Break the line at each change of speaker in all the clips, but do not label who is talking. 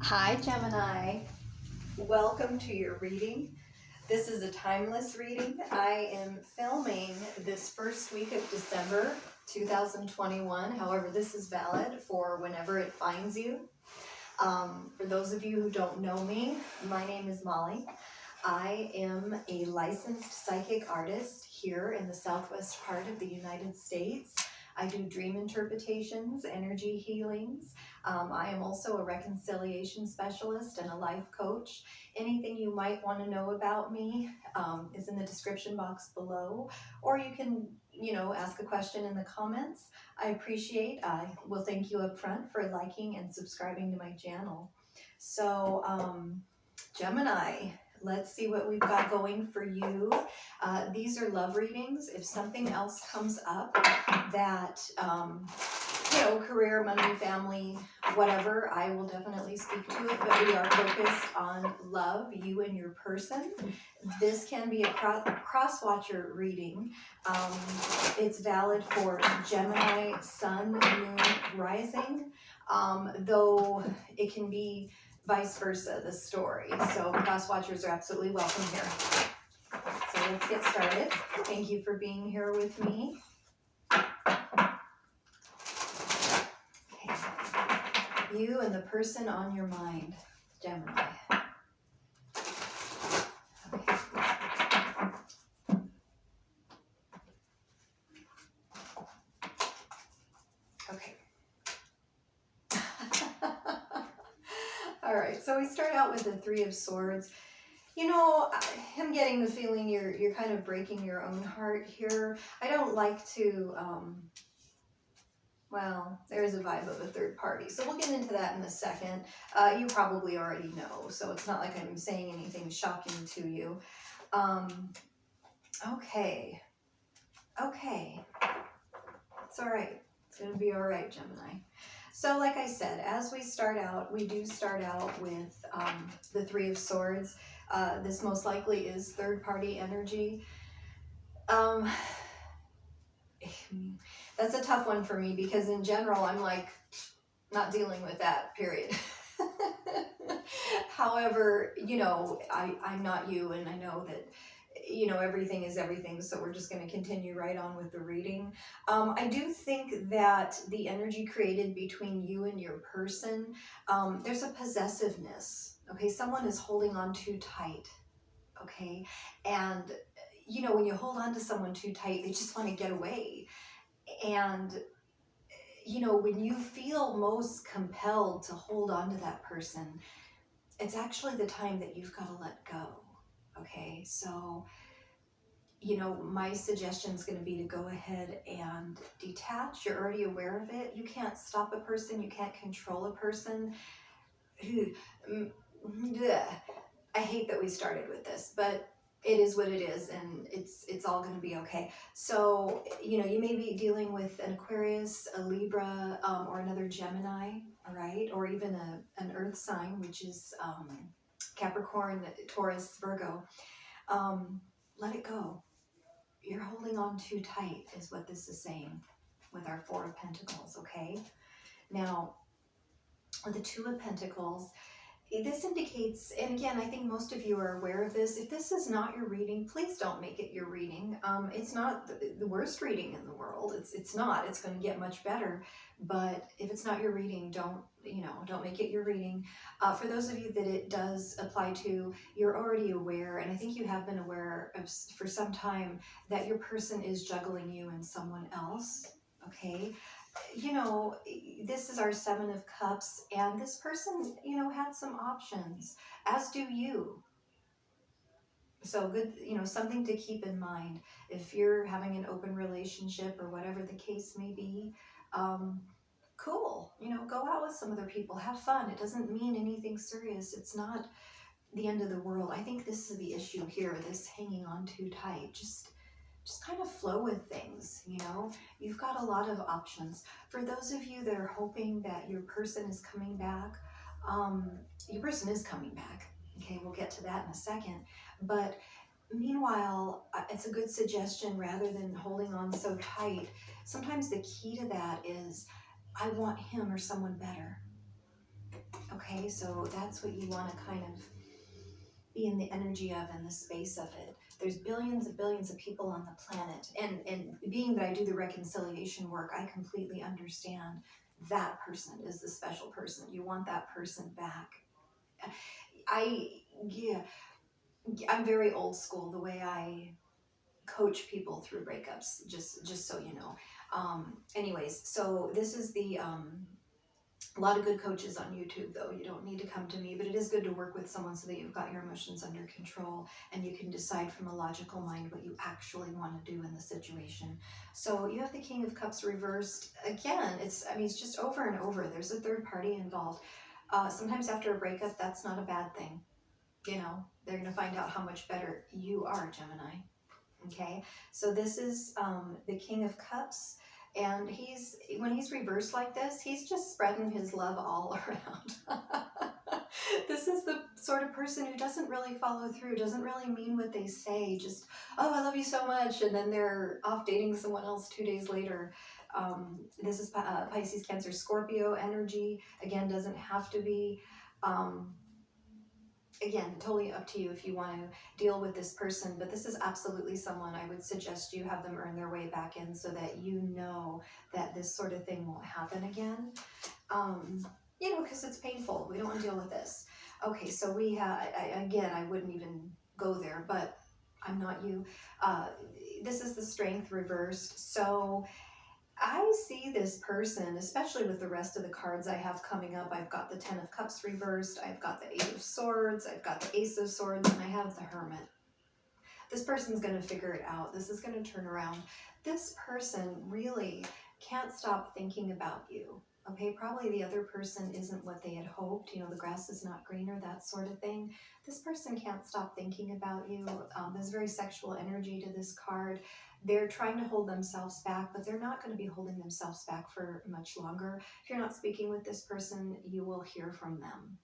Hi, Gemini. Welcome to your reading. This is a timeless reading. I am filming this first week of December 2021. However, this is valid for whenever it finds you. For those of you who don't know me, my name is Molly. I am a licensed psychic artist here in the southwest part of the United States. I do dream interpretations, energy healings. I am also a reconciliation specialist and a life coach. Anything you might want to know about me is in the description box below, or you can, ask a question in the comments. I will thank you up front for liking and subscribing to my channel. So, Gemini, let's see what we've got going for you. These are love readings. If something else comes up that, career, money, family, whatever, I will definitely speak to it. But we are focused on love, you and your person. This can be a cross-watcher reading. It's valid for Gemini, Sun, Moon, Rising, though it can be vice versa, the story. So cross-watchers are absolutely welcome here. So let's get started. Thank you for being here with me. Okay. You and the person on your mind, Gemini. Okay. Okay. All right, so we start out with the Three of Swords. I'm getting the feeling you're kind of breaking your own heart here. I don't like to, there's a vibe of a third party. So we'll get into that in a second. You probably already know, so it's not like I'm saying anything shocking to you. Okay. It's all right. It's going to be all right, Gemini. So like I said, as we start out, we do start out with the Three of Swords. This most likely is third-party energy. That's a tough one for me because in general, I'm like not dealing with that, period. However, I'm not you, and I know that everything is everything, so we're just going to continue right on with the reading. I do think that the energy created between you and your person, there's a possessiveness, okay? Someone is holding on too tight, okay? And, when you hold on to someone too tight, they just want to get away. And, when you feel most compelled to hold on to that person, it's actually the time that you've got to let go, okay? So, my suggestion is going to be to go ahead and detach. You're already aware of it. You can't stop a person. You can't control a person. I hate that we started with this, but it is what it is, and it's all going to be okay. So, you may be dealing with an Aquarius, a Libra, or another Gemini, all right? Or even an Earth sign, which is Capricorn, Taurus, Virgo. Let it go. You're holding on too tight is what this is saying with our Four of Pentacles, okay? Now, with the Two of Pentacles, this indicates, and again, I think most of you are aware of this, if this is not your reading, please don't make it your reading. It's not the worst reading in the world. It's not. It's going to get much better. But if it's not your reading, don't make it your reading. For those of you that it does apply to, you're already aware, and I think you have been aware of for some time, that your person is juggling you and someone else, okay? This is our Seven of Cups, and this person, had some options, as do you. So good, something to keep in mind. If you're having an open relationship or whatever the case may be, cool. Go out with some other people, have fun. It doesn't mean anything serious. It's not the end of the world. I think this is the issue here, this hanging on too tight. Just kind of flow with things, You've got a lot of options. For those of you that are hoping that your person is coming back, your person is coming back. Okay, we'll get to that in a second. But meanwhile, it's a good suggestion, rather than holding on so tight, sometimes the key to that is, I want him or someone better. Okay. Okay, so that's what you want to kind of be in the energy of and the space of it. There's billions and billions of people on the planet. And being that I do the reconciliation work, I completely understand that person is the special person. You want that person back. I, yeah, I'm very old school the way I coach people through breakups, just so you know. Anyways, so this is the a lot of good coaches on YouTube, though. You don't need to come to me, but it is good to work with someone so that you've got your emotions under control and you can decide from a logical mind what you actually want to do in the situation. So you have the King of Cups reversed. Again, it's just over and over. There's a third party involved. Sometimes after a breakup, that's not a bad thing. You know, they're going to find out how much better you are, Gemini. Okay, so this is the King of Cups, and when he's reversed like this, he's just spreading his love all around. This is the sort of person who doesn't really follow through, doesn't really mean what they say, just, oh, I love you so much, and then they're off dating someone else 2 days later. This is Pisces, Cancer, Scorpio energy. Again, doesn't have to be. Again, totally up to you if you want to deal with this person, but this is absolutely someone I would suggest you have them earn their way back in so that you know that this sort of thing won't happen again. Because it's painful. We don't want to deal with this. Okay, so we have, I wouldn't even go there, but I'm not you. This is the Strength reversed. So I see this person, especially with the rest of the cards I have coming up. I've got the Ten of Cups reversed, I've got the Eight of Swords, I've got the Ace of Swords, and I have the Hermit. This person's going to figure it out. This is going to turn around. This person really can't stop thinking about you. Okay, probably the other person isn't what they had hoped. The grass is not greener, that sort of thing. This person can't stop thinking about you. There's very sexual energy to this card. They're trying to hold themselves back, but they're not going to be holding themselves back for much longer. If you're not speaking with this person, you will hear from them.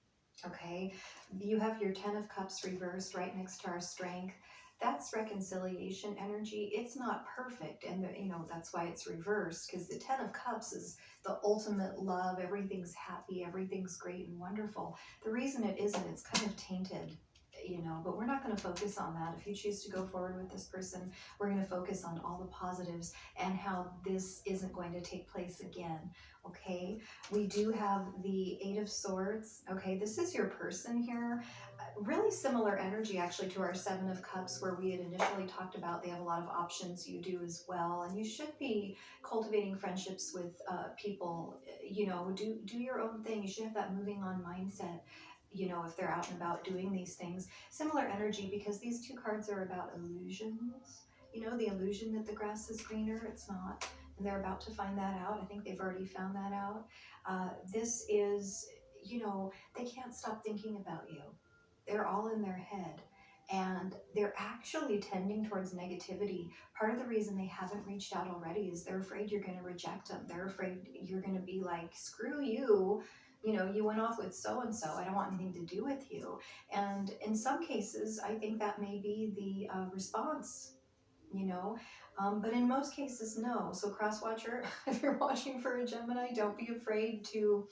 Okay, you have your Ten of Cups reversed right next to our Strength. That's reconciliation energy. It's not perfect, and that's why it's reversed, because the Ten of Cups is the ultimate love. Everything's happy, everything's great and wonderful. The reason it isn't, it's kind of tainted, but we're not going to focus on that. If you choose to go forward with this person, we're going to focus on all the positives and how this isn't going to take place again. Okay, we do have the Eight of Swords. Okay, this is your person here. Really similar energy actually to our Seven of Cups, where we had initially talked about they have a lot of options. You do as well, and you should be cultivating friendships with people. Do your own thing. You should have that moving on mindset. If they're out and about doing these things. Similar energy, because these two cards are about illusions. The illusion that the grass is greener, it's not. And they're about to find that out. I think they've already found that out. This is, they can't stop thinking about you. They're all in their head. And they're actually tending towards negativity. Part of the reason they haven't reached out already is they're afraid you're going to reject them. They're afraid you're going to be like, screw you. You went off with so-and-so. I don't want anything to do with you. And in some cases, I think that may be the response, but in most cases, no. So cross-watcher, if you're watching for a Gemini, don't be afraid to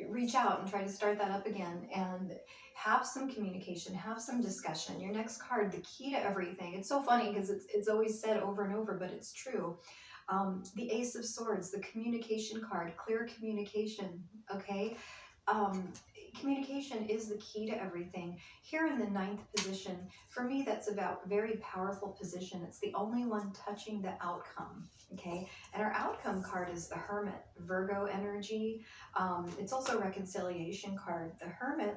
reach out and try to start that up again and have some communication, have some discussion. Your next card, the key to everything. It's so funny because it's always said over and over, but it's true. The Ace of Swords, the communication card, clear communication, okay? Communication is the key to everything. Here in the ninth position, for me, that's a very powerful position. It's the only one touching the outcome, okay? And our outcome card is the Hermit, Virgo energy. It's also a reconciliation card. The Hermit,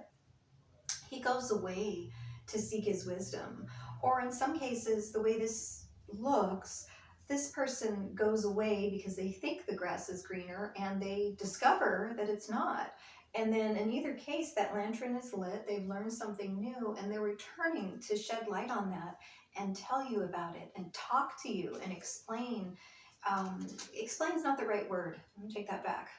he goes away to seek his wisdom. Or in some cases, the way this looks, this person goes away because they think the grass is greener and they discover that it's not. And then in either case, that lantern is lit, they've learned something new, and they're returning to shed light on that and tell you about it and talk to you and explain. Explain's not the right word. Let me take that back.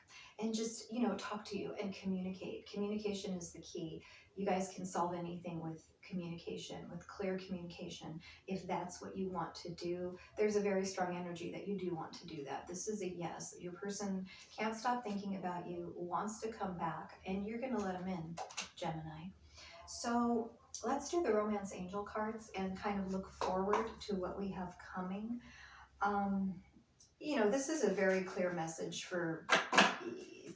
and just, talk to you and communicate. Communication is the key. You guys can solve anything with communication, with clear communication. If that's what you want to do, there's a very strong energy that you do want to do that. This is a yes. Your person can't stop thinking about you, wants to come back, and you're going to let them in, Gemini. So let's do the romance angel cards and kind of look forward to what we have coming. This is a very clear message for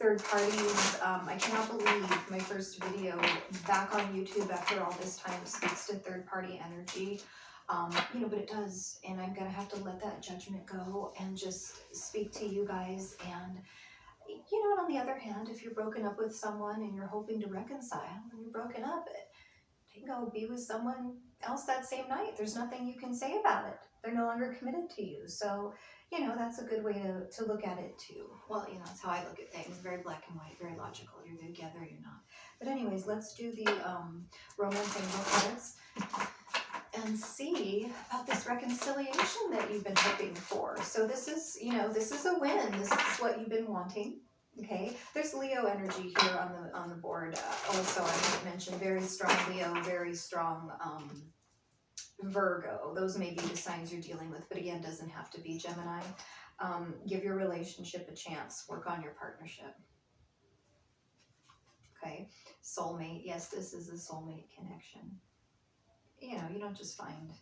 third parties. I cannot believe my first video back on YouTube after all this time speaks to third party energy. But it does, and I'm gonna have to let that judgment go and just speak to you guys. And and on the other hand, if you're broken up with someone and you're hoping to reconcile and you're broken up, you can go be with someone else that same night. There's nothing you can say about it. They're no longer committed to you. So, that's a good way to look at it too. Well, that's how I look at things. Very black and white, very logical. You're together, you're not. But anyways, let's do the romance angel cards and see about this reconciliation that you've been hoping for. So this is, this is a win. This is what you've been wanting. Okay, there's Leo energy here on the board. Also, I should mention very strong Leo, very strong Virgo. Those may be the signs you're dealing with, but again, doesn't have to be Gemini. Give your relationship a chance. Work on your partnership. Okay, soulmate. Yes, this is a soulmate connection. You don't just find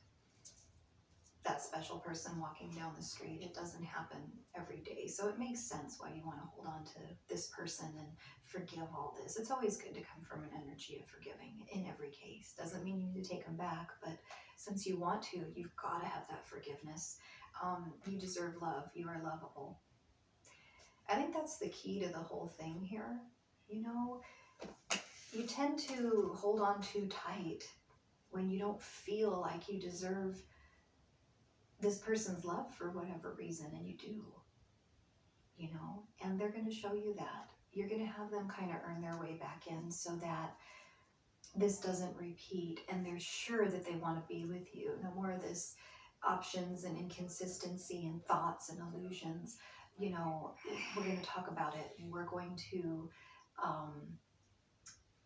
that special person walking down the street. It doesn't happen every day. So it makes sense why you want to hold on to this person and forgive all this. It's always good to come from an energy of forgiving in every case. Doesn't mean you need to take them back, but since you want to, you've got to have that forgiveness. You deserve love. You are lovable. I think that's the key to the whole thing here. You tend to hold on too tight when you don't feel like you deserve this person's love for whatever reason, and you do, and they're going to show you that. You're going to have them kind of earn their way back in so that this doesn't repeat, and they're sure that they want to be with you. No more of this options and inconsistency and thoughts and illusions. We're going to talk about it. We're going to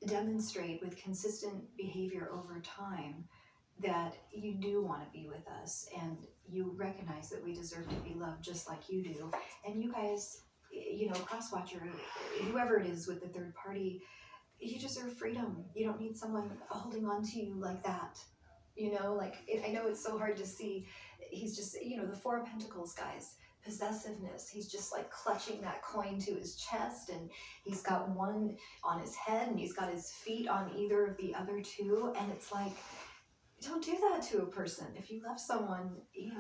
demonstrate with consistent behavior over time that you do want to be with us, and you recognize that we deserve to be loved just like you do. And you guys, cross-watcher, whoever it is with the third party, you deserve freedom. You don't need someone holding on to you like that. I know it's so hard to see. He's just, the Four of Pentacles, guys. Possessiveness. He's just like clutching that coin to his chest, and he's got one on his head, and he's got his feet on either of the other two, and it's like, don't do that to a person. If you love someone,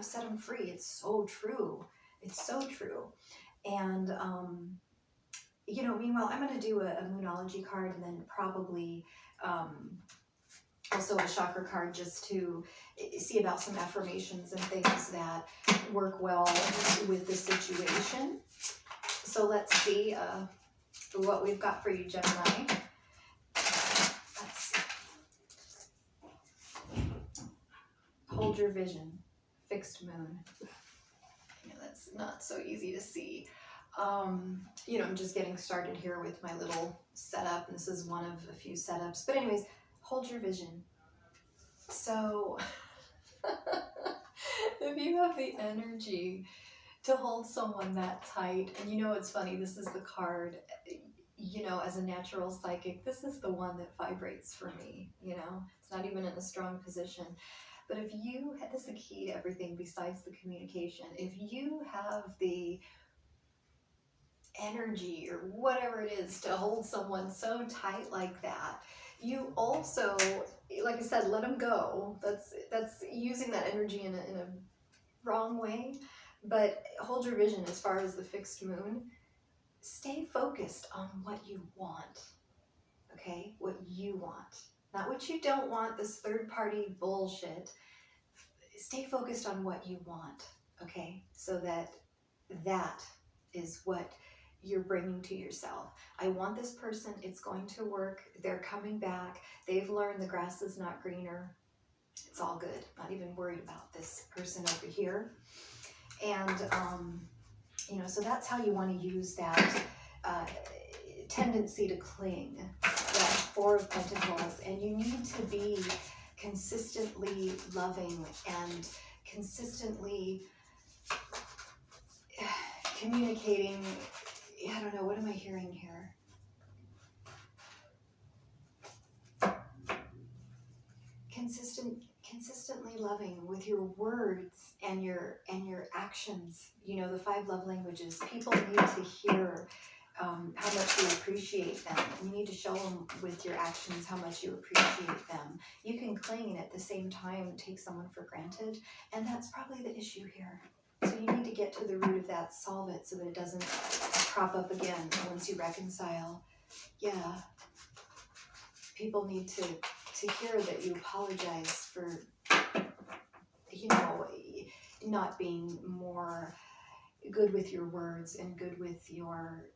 set them free. It's so true. It's so true. And, meanwhile, I'm going to do a Moonology card, and then probably also a chakra card, just to see about some affirmations and things that work well with the situation. So let's see what we've got for you, Gemini. Hold your vision. Fixed moon. That's not so easy to see. I'm just getting started here with my little setup. This is one of a few setups. But anyways, hold your vision. So if you have the energy to hold someone that tight, and it's funny, this is the card, as a natural psychic, this is the one that vibrates for me, it's not even in a strong position. But if you, this is the key to everything besides the communication, if you have the energy or whatever it is to hold someone so tight like that, you also, like I said, let them go. That's using that energy in a wrong way. But hold your vision as far as the fixed moon. Stay focused on what you want, okay? What you want. Not what you don't want, this third-party bullshit. Stay focused on what you want, okay? So that is what you're bringing to yourself. I want this person. It's going to work. They're coming back. They've learned the grass is not greener. It's all good. Not even worried about this person over here. And, so that's how you want to use that tendency to cling, that Four of Pentacles, and you need to be consistently loving and consistently communicating. I don't know, what am I hearing here? Consistently loving with your words and your actions. You know, the 5 love languages. People need to hear how much you appreciate them. You need to show them with your actions how much you appreciate them. You can cling and at the same time take someone for granted, and that's probably the issue here. So you need to get to the root of that, solve it so that it doesn't crop up again once you reconcile. Yeah. People need to hear that you apologize for, you know, not being more good with your words and good with your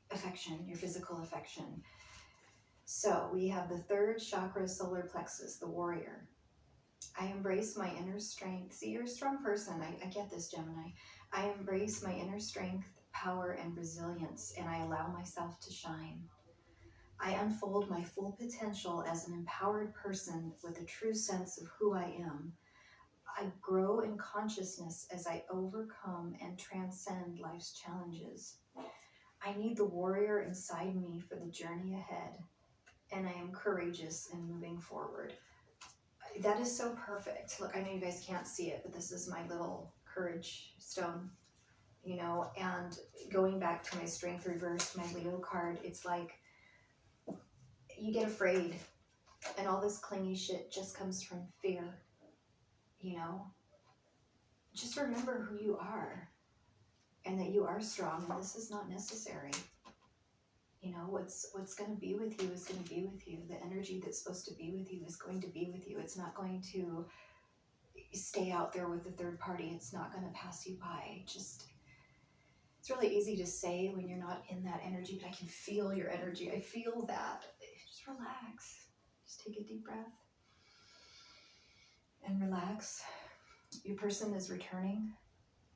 affection, your physical affection. So we have the 3rd chakra, solar plexus, the warrior. I embrace my inner strength. See, you're a strong person. I get this, Gemini. I embrace my inner strength, power, and resilience, and I allow myself to shine. I unfold my full potential as an empowered person with a true sense of who I am. I grow in consciousness as I overcome and transcend life's challenges. I need the warrior inside me for the journey ahead, and I am courageous in moving forward. That is so perfect. Look, I know you guys can't see it, but this is my little courage stone, you know, and going back to my strength reversed, my Leo card, it's like you get afraid, and all this clingy shit just comes from fear, you know. Just remember who you are and that you are strong, and this is not necessary. You know, what's going to be with you is going to be with you. The energy that's supposed to be with you is going to be with you. It's not going to stay out there with a third party. It's not going to pass you by. Just, it's really easy to say when you're not in that energy, but I can feel your energy. I feel that. Just relax. Just take a deep breath and relax. Your person is returning,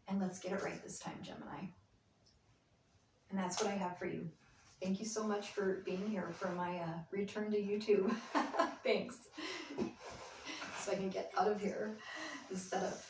and let's get it right this time, Gemini. And that's what I have for you. Thank you so much for being here for my return to YouTube. Thanks. So I can get out of here, this setup.